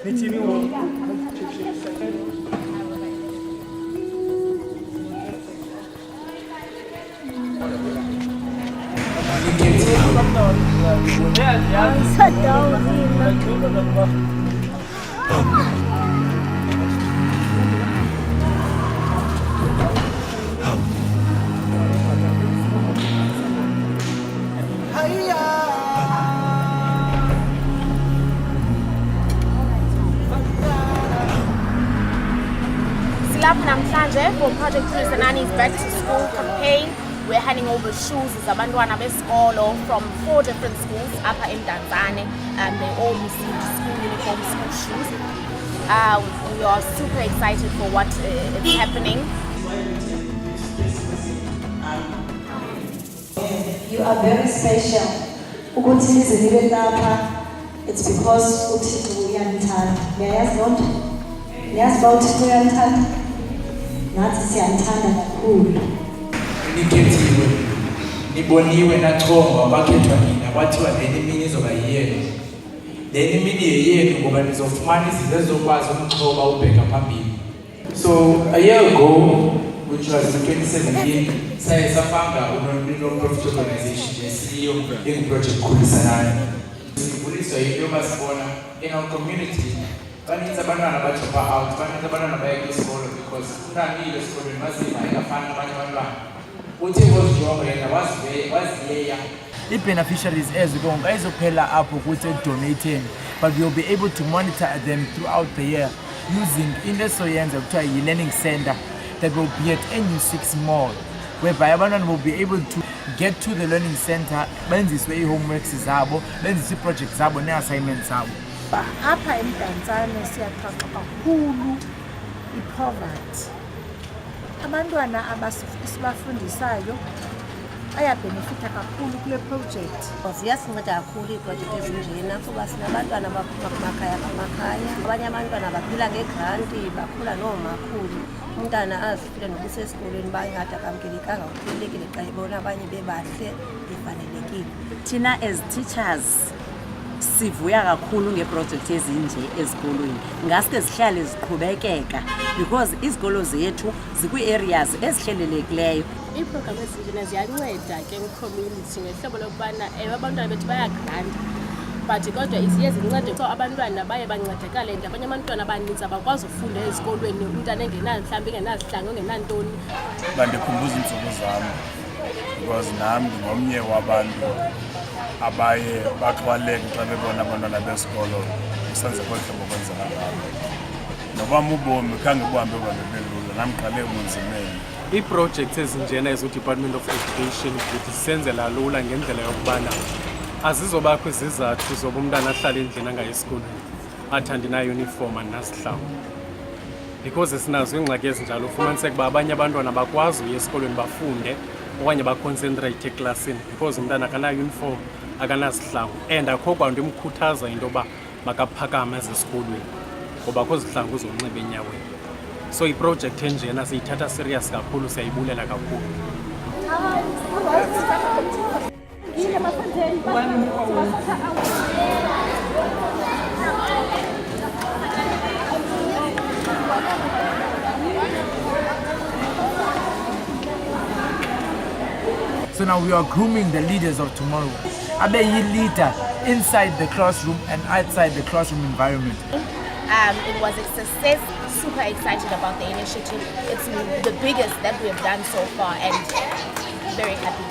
Silapha namhlanje for Project Khulusanani's Back to School campaign. We're handing over shoes zabantwana besikolo from 4 different schools apha eMdantsane. They all received school uniform, school shoes. We are super excited for what is happening. You are very special. Ukuthi nize lapha, it's because uThixo uyanithanda. Niyayazi lonto? Niyazi uba uThixo uyanithanda? Nathi siyanithanda kakhulu. Nikhethiwe, niboniwe nachongwa bakhethwa nina kwathiwa leni mini izoba yiyenu. Leni mini yeyenu ngoba nizofumana izinto ezizokwazi umxhoba ubheka phambili. So a year ago, which was 2017, safanga non-profit organization CEO in Project Khulusanani. Sivuliswa yinto yobasibona in our community. Baninzi abantwana bajopa out, baninzi abantwana baya kwisikolo because kunamile esikolweni mazima ayafana abanye abantwana. Uthi ngozijonga yena waziyeya. I-beneficiaries ezikonke ayizophela apho ukuthi donating, but we'll be able to monitor them throughout the year using into esoyenza kuthiwa yi-learning center that will be at NU6 Mall, whereby abantwana will be able to get to the learning center, benziswe i-homeworks zabo, benziswe i-projects zabo ne-assignments zabo. Apha eMdantsane siyaxoxa kakhulu i-poverty. Abantwana esibafundisayo ayabenefita kakhulu kule project. Ziyasinceda kakhulu iiprojekti ezinjena kuba sinabantwana abaphuma kumakhaya ngamakhaya. Abanye abantwana baphila ngegranti, bakhula noomakhulu. Umntana azifile nokusesikolweni bangathi akamkelekanga uphilekile xa ebona abanye bebahle befanelekile. Thina as teachers sivuya kakhulu ngeeprojekthi ezinje ezikolweni. Ngaske zihlale ziqhubekeka because izikolo zethu zikwi-areas ezihlelelekileyo. Iiprogram ezinjena ziyanceda ke community ngehlobo lokubana abantwana bethu bayagranda, but kodwa ziye zincede so abantwana baye bancedakale nje. Abanye abantwana abaninzi abakwazi ukufunda ezikolweni, umntana engenalo mhlawumbi engenazihlangu engenantoni. Bandikhumbuza iintsuku zam because nam ndingomnye wabantu abaye baxhwaleke xa bebona abantwana besikolo kusenza kolu hlobo kwenzeka ngabo. Nobam ubomi khange buhambe belula, nam qale ubunzimeni. Ii-projects ezinjena ezo-Department of Education ukuthi zisenzela lula ngendlela yokubana azizobakho izizathu zoba umntana ahlale endlini angayi esikolweni athi andinayo-uniform andinazihlangu. Because sinazo iingxaki ezinjalo ufumaniseka uba abanye abantwana bakwazi uya esikolweni bafunde okanye baconcentrate eklasini because umntana akanayo-uniform akanazihlangu, and akho kwanto imkhuthaza into yoba makaphakame ezesikolweni ngoba akho zihlangu zonxiba enyaweni. So iproject enjena siyithatha serious kakhulu, siyayibulela kakhulu. So now we are grooming the leaders of tomorrow. Abe yi-leader inside the classroom and outside the classroom environment. It was a success. Super excited about the initiative. It's the biggest that we have done so far and very happy.